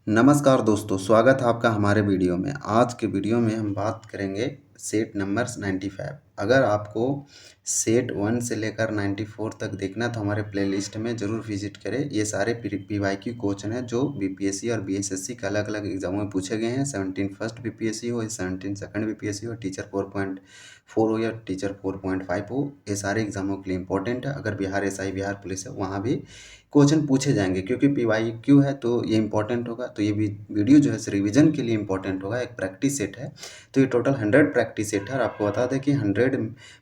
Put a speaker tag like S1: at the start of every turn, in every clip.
S1: नमस्कार दोस्तों, स्वागत है आपका हमारे वीडियो में। आज के वीडियो में हम बात करेंगे सेट नंबर्स 95। अगर आपको सेट 1 से लेकर 94 तक देखना है तो हमारे प्लेलिस्ट में ज़रूर विजिट करें। ये सारे पीवाईक्यू क्वेश्चन हैं जो बीपीएससी और बीएसएससी के अलग अलग एग्जामों में पूछे गए हैं। 17 फर्स्ट बीपीएससी हो या 17 सेकंड बीपीएससी हो, टीचर 4.4 हो या टीचर 4.5 हो, ये सारे एग्जामों के लिए इंपॉर्टेंट है। अगर बिहार एसआई, बिहार पुलिस है, वहाँ भी क्वेश्चन पूछे जाएंगे क्योंकि पीवाईक्यू है तो ये इंपॉर्टेंट होगा। तो ये वीडियो जो है रिवीजन के लिए इंपॉर्टेंट होगा। एक प्रैक्टिस सेट है तो ये टोटल 100 प्रैक्टिस सेट है और आपको बता दें कि 100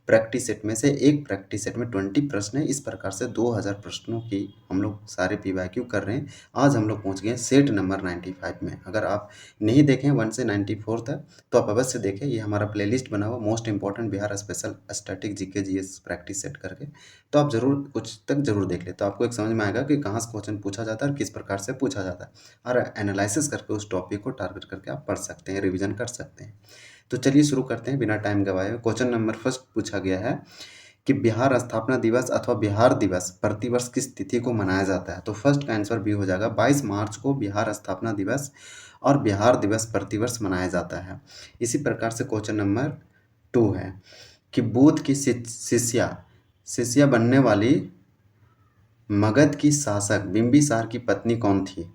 S1: प्रैक्टिस सेट में से एक प्रैक्टिस सेट में 20 प्रश्न है। इस प्रकार से 2000 प्रश्नों की हम लोग सारे पीवाईक्यू कर रहे हैं। आज हम लोग पहुँच गए सेट नंबर 95 में। अगर आप नहीं देखें 1 से 94 तक तो आप अवश्य देखें। ये हमारा प्लेलिस्ट बना हुआ most important Bihar special static GK GS practice set करके, तो आप ज़रूर कुछ तक ज़रूर देख ले, तो आपको एक समझ में आएगा कि कहाँ से क्वेश्चन पूछा जाता है और किस प्रकार से पूछा जाता है, और एनालिसिस करके उस टॉपिक को टारगेट करके आप पढ़ सकते हैं, रिवीजन कर सकते हैं। तो चलिए शुरू करते हैं बिना टाइम गवाए। क्वेश्चन नंबर फर्स्ट पूछा गया है कि बिहार स्थापना दिवस अथवा बिहार दिवस प्रतिवर्ष किस तिथि को मनाया जाता है। तो फर्स्ट का आंसर बी हो जाएगा। 22 मार्च को बिहार स्थापना दिवस और बिहार दिवस प्रतिवर्ष मनाया जाता है। इसी प्रकार से क्वेश्चन नंबर 2 है कि बुद्ध की शिष्या बनने वाली मगध की शासक बिंबिसार की पत्नी कौन थी।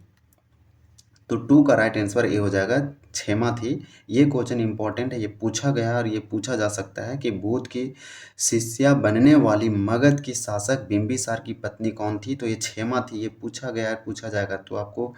S1: तो 2 का राइट आंसर ए हो जाएगा, क्षेमा थी। ये क्वेश्चन इंपॉर्टेंट है, ये पूछा गया और ये पूछा जा सकता है कि बुद्ध की शिष्या बनने वाली मगध की शासक बिंबिसार की पत्नी कौन थी। तो ये क्षेमा थी। ये पूछा गया है, पूछा जाएगा। तो आपको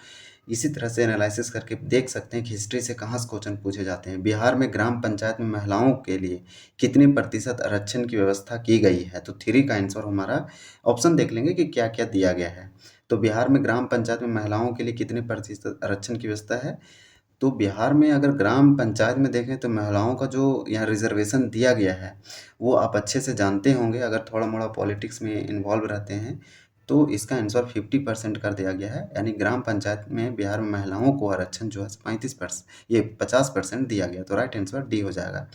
S1: इसी तरह से एनालिसिस करके देख सकते हैं कि हिस्ट्री से कहाँ से क्वेश्चन पूछे जाते हैं। बिहार में ग्राम पंचायत में महिलाओं के लिए कितने प्रतिशत आरक्षण की व्यवस्था की गई है। तो 3 का आंसर हमारा, ऑप्शन देख लेंगे कि क्या क्या दिया गया है। तो बिहार में ग्राम पंचायत में महिलाओं के लिए कितने प्रतिशत आरक्षण की व्यवस्था है। तो बिहार में अगर ग्राम पंचायत में देखें तो महिलाओं का जो यहाँ रिजर्वेशन दिया गया है वो आप अच्छे से जानते होंगे। अगर थोड़ा मोड़ा पॉलिटिक्स में इन्वॉल्व रहते हैं तो इसका आंसर 50% कर दिया गया है। यानी ग्राम पंचायत में बिहार में महिलाओं को आरक्षण जो है 35%, ये 50% दिया गया। तो राइट आंसर डी हो जाएगा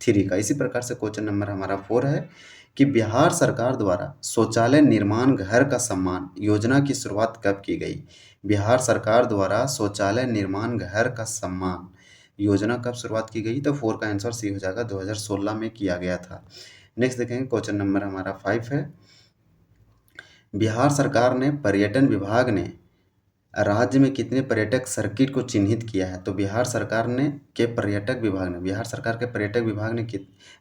S1: 3 का। इसी प्रकार से क्वेश्चन नंबर हमारा 4 है कि बिहार सरकार द्वारा शौचालय निर्माण घर का सम्मान योजना की शुरुआत कब की गई। बिहार सरकार द्वारा शौचालय निर्माण घर का सम्मान योजना कब शुरुआत की गई। तो 4 का आंसर सी हो जाएगा, 2016 में किया गया था। नेक्स्ट देखेंगे क्वेश्चन नंबर हमारा 5 है। बिहार सरकार ने पर्यटन विभाग ने राज्य में कितने पर्यटक सर्किट को चिन्हित किया है। तो बिहार सरकार ने बिहार सरकार के पर्यटक विभाग ने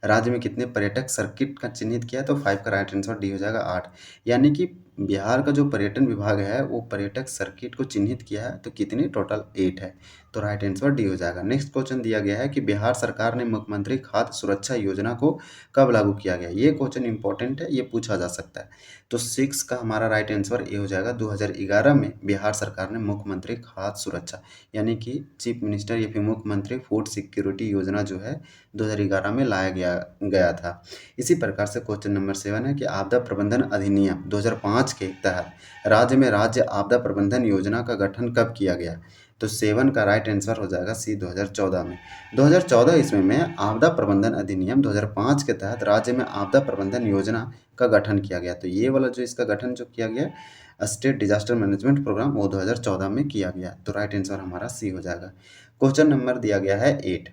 S1: राज्य में कितने पर्यटक सर्किट का चिन्हित किया है। तो 5 का राइट आंसर डी हो जाएगा 8। यानी कि बिहार का जो पर्यटन विभाग है वो पर्यटक सर्किट को चिन्हित किया है। तो कितने, टोटल 8 है। तो राइट आंसर डी हो जाएगा। नेक्स्ट क्वेश्चन दिया गया है कि बिहार सरकार ने मुख्यमंत्री खाद्य सुरक्षा योजना को कब लागू किया गया। ये क्वेश्चन इंपॉर्टेंट है, ये पूछा जा सकता है। तो 6 का हमारा राइट आंसर ए हो जाएगा। 2011 में बिहार सरकार ने मुख्यमंत्री खाद्य सुरक्षा यानी कि चीफ मिनिस्टर या फिर मुख्यमंत्री फूड सिक्योरिटी योजना जो है 2011 में लाया गया था। इसी प्रकार से क्वेश्चन नंबर 7 है कि आपदा प्रबंधन अधिनियम 2005 के तहत राज्य में राज्य आपदा प्रबंधन योजना का गठन कब किया गया। तो 7 का राइट आंसर हो जाएगा सी, 2014 में। 2014 ईस्वी में आपदा प्रबंधन अधिनियम 2005 के तहत राज्य में आपदा प्रबंधन योजना का गठन किया गया। तो ये वाला जो इसका गठन जो किया गया स्टेट डिजास्टर मैनेजमेंट प्रोग्राम, वो 2014 में किया गया। तो राइट आंसर हमारा सी हो जाएगा। क्वेश्चन नंबर दिया गया है 8।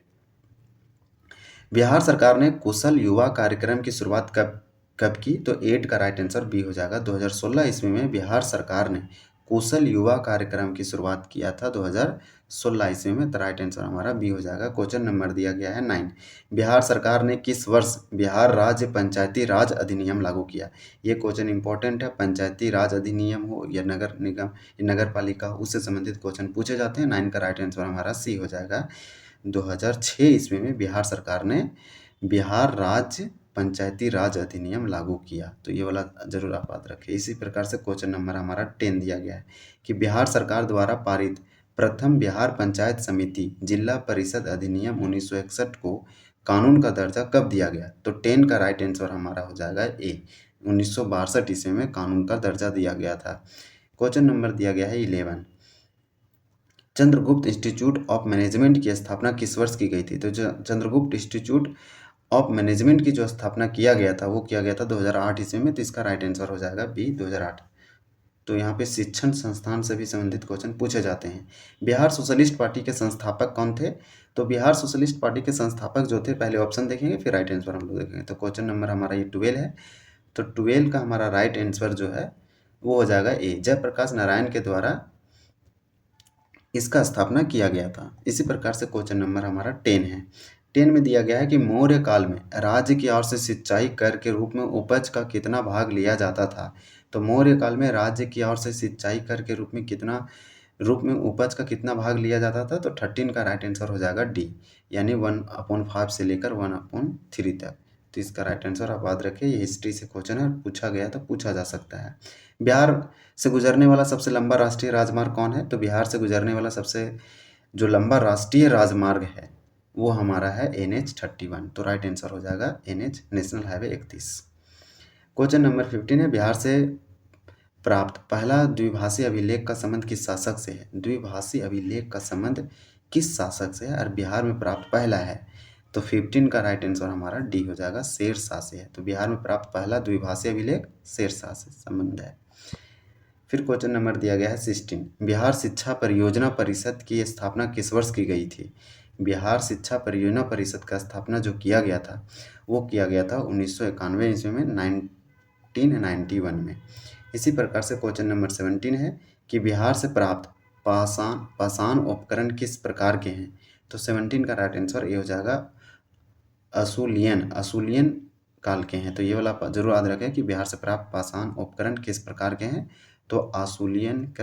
S1: बिहार सरकार ने कुशल युवा कार्यक्रम की शुरुआत कब की। तो 8 का राइट आंसर बी हो जाएगा। 2016 ईस्वी में बिहार सरकार ने कुशल युवा कार्यक्रम की शुरुआत किया था 2016 ईस्वी में। तो राइट आंसर हमारा बी हो जाएगा। क्वेश्चन नंबर दिया गया है 9। बिहार सरकार ने किस वर्ष बिहार राज्य पंचायती राज अधिनियम लागू किया। ये क्वेश्चन इंपॉर्टेंट है। पंचायती राज अधिनियम हो या नगर निगम या नगर पालिका, उससे संबंधित क्वेश्चन पूछे जाते हैं। 9 का राइट आंसर हमारा सी हो जाएगा। 2006 ईस्वी में बिहार सरकार ने बिहार राज्य पंचायती राज अधिनियम लागू किया। तो ये वाला जरूर आप याद रखें। इसी प्रकार से क्वेश्चन नंबर हमारा 10 दिया गया है कि बिहार सरकार द्वारा पारित प्रथम बिहार पंचायत समिति जिला परिषद अधिनियम 1961 को कानून का दर्जा कब दिया गया। तो 10 का राइट आंसर हमारा हो जाएगा ए, 1962 ईस्वी में कानून का दर्जा दिया गया था। क्वेश्चन नंबर दिया गया है 11। चंद्रगुप्त इंस्टीट्यूट ऑफ मैनेजमेंट की स्थापना किस वर्ष की गई थी। तो चंद्रगुप्त इंस्टीट्यूट ऑफ मैनेजमेंट की जो स्थापना किया गया था वो किया गया था 2008 ईस्वी में। तो इसका राइट आंसर हो जाएगा बी, 2008। तो यहाँ पे शिक्षण संस्थान से भी संबंधित क्वेश्चन पूछे जाते हैं। बिहार सोशलिस्ट पार्टी के संस्थापक कौन थे? तो बिहार सोशलिस्ट पार्टी के संस्थापक जो थे, पहले ऑप्शन देखेंगे फिर राइट आंसर हम लोग देखेंगे। तो क्वेश्चन नंबर हमारा ये 12 है, तो 12 का हमारा राइट आंसर जो है वो हो जाएगा ए, जयप्रकाश नारायण के द्वारा इसका स्थापना किया गया था। इसी प्रकार से क्वेश्चन नंबर हमारा 10 है। 10 में दिया गया है कि मौर्य काल में राज्य की ओर से सिंचाई कर के रूप में उपज का कितना भाग लिया जाता था? तो मौर्य काल में राज्य की ओर से सिंचाई कर के रूप में उपज का कितना भाग लिया जाता था? तो 13 का राइट आंसर हो जाएगा डी, यानी 1/5 से लेकर 1/3 तक। तो इसका राइट आंसर आप याद रखिए, ये हिस्ट्री से क्वेश्चन है, पूछा गया तो पूछा जा सकता है। बिहार से गुजरने वाला सबसे लंबा राष्ट्रीय राजमार्ग कौन है? तो बिहार से गुजरने वाला सबसे जो लंबा राष्ट्रीय राजमार्ग है वो हमारा है NH-31। तो राइट आंसर हो जाएगा NH, national highway 31। Question number 15 है, बिहार से प्राप्त पहला द्विभाषी अभिलेख का संबंध किस शासक से है? द्विभाषी अभिलेख का संबंध किस शासक से है और बिहार में प्राप्त पहला है? तो 15 का राइट आंसर हमारा डी हो जाएगा, शेरशाह से है। तो बिहार में प्राप्त पहला द्विभाषी अभिलेख शेरशाह से संबंध है। फिर क्वेश्चन नंबर दिया गया है 16, बिहार शिक्षा परियोजना परिषद की स्थापना किस वर्ष की गई थी? बिहार शिक्षा परियोजना परिषद का स्थापना जो किया गया था वो किया गया था 1991 ईस्वी में, 1991 में। इसी प्रकार से क्वेश्चन नंबर 17 है कि बिहार से प्राप्त पाषाण उपकरण किस प्रकार के हैं? तो 17 का राइट आंसर ये हो जाएगा असूलियन काल के हैं। तो ये वाला जरूर याद रखें कि बिहार से प्राप्त पाषाण उपकरण किस प्रकार के हैं? तो आसूलियन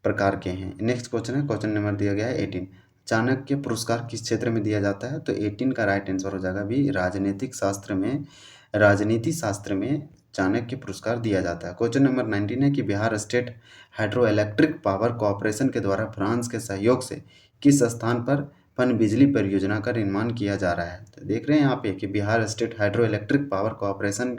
S1: प्रकार के हैं। नेक्स्ट क्वेश्चन है, क्वेश्चन नंबर दिया गया है 18, चाणक्य पुरस्कार किस क्षेत्र में दिया जाता है? तो 18 का राइट आंसर हो जाएगा भी, राजनीति शास्त्र में चाणक्य पुरस्कार दिया जाता है। क्वेश्चन नंबर 19 है कि Bihar state hydro electric power corporation के द्वारा फ्रांस के सहयोग से किस स्थान पर पनबिजली परियोजना का निर्माण किया जा रहा है? तो देख रहे हैं यहाँ पे कि Bihar state hydro electric power corporation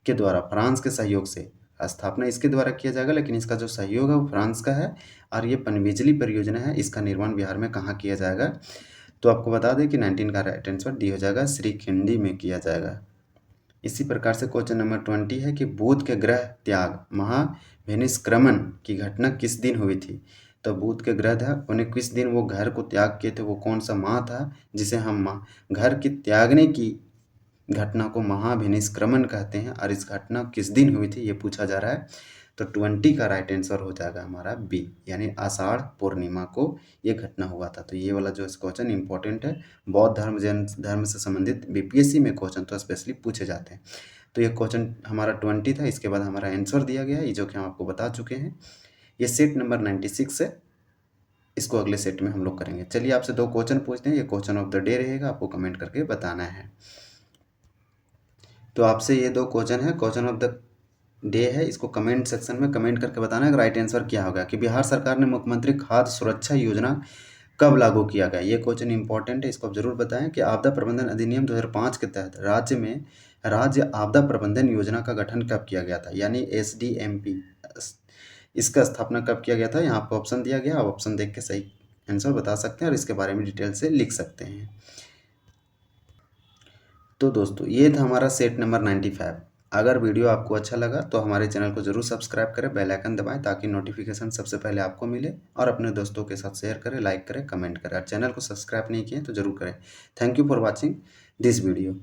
S1: के द्वारा फ्रांस के सहयोग से स्थापना इसके द्वारा किया जाएगा, लेकिन इसका जो सहयोग है वो फ्रांस का है। और ये पनबिजली परियोजना है, इसका निर्माण बिहार में कहाँ किया जाएगा? तो आपको बता दें कि 19 का राइट आंसर डी हो जाएगा, श्रीखंडी में किया जाएगा। इसी प्रकार से क्वेश्चन नंबर 20 है कि बुध के ग्रह त्याग महाभिनिष्क्रमण की घटना किस दिन हुई थी? तो बुध के ग्रह था उन्हें किस दिन वो घर को त्याग किए थे, वो कौन सा माह था जिसे हम घर के त्यागने की घटना को महाभिनिष्क्रमण कहते हैं, और इस घटना किस दिन हुई थी ये पूछा जा रहा है। तो 20 का राइट आंसर हो जाएगा हमारा बी, यानी आषाढ़ पूर्णिमा को ये घटना हुआ था। तो ये वाला जो क्वेश्चन इंपॉर्टेंट है, बौद्ध धर्म जैन धर्म से संबंधित बीपीएससी में क्वेश्चन तो स्पेशली पूछे जाते हैं। तो ये क्वेश्चन हमारा 20 था। इसके बाद हमारा आंसर दिया गया है, ये जो कि हम आपको बता चुके हैं। ये सेट नंबर 96 है, इसको अगले सेट में हम लोग करेंगे। चलिए आपसे 2 क्वेश्चन पूछते हैं, ये क्वेश्चन ऑफ द डे रहेगा, आपको कमेंट करके बताना है। तो आपसे ये 2 क्वेश्चन है, क्वेश्चन ऑफ द डे है, इसको कमेंट सेक्शन में कमेंट करके बताना है राइट आंसर क्या होगा। कि बिहार सरकार ने मुख्यमंत्री खाद्य सुरक्षा योजना कब लागू किया गया? ये क्वेश्चन इंपॉर्टेंट है, इसको आप जरूर बताएं। कि आपदा प्रबंधन अधिनियम 2005 के तहत राज्य में राज्य आपदा प्रबंधन योजना का गठन कब किया गया था, यानी SDMP, इसका स्थापना कब किया गया था? यहाँ पर ऑप्शन दिया गया, आप ऑप्शन देख के सही आंसर बता सकते हैं और इसके बारे में डिटेल से लिख सकते हैं। तो दोस्तों ये था हमारा सेट नंबर 95। अगर वीडियो आपको अच्छा लगा तो हमारे चैनल को जरूर सब्सक्राइब करें, बेल आइकन दबाएं ताकि नोटिफिकेशन सबसे पहले आपको मिले, और अपने दोस्तों के साथ शेयर करें, लाइक करें, कमेंट करें। और चैनल को सब्सक्राइब नहीं किए तो जरूर करें। Thank you for watching this video.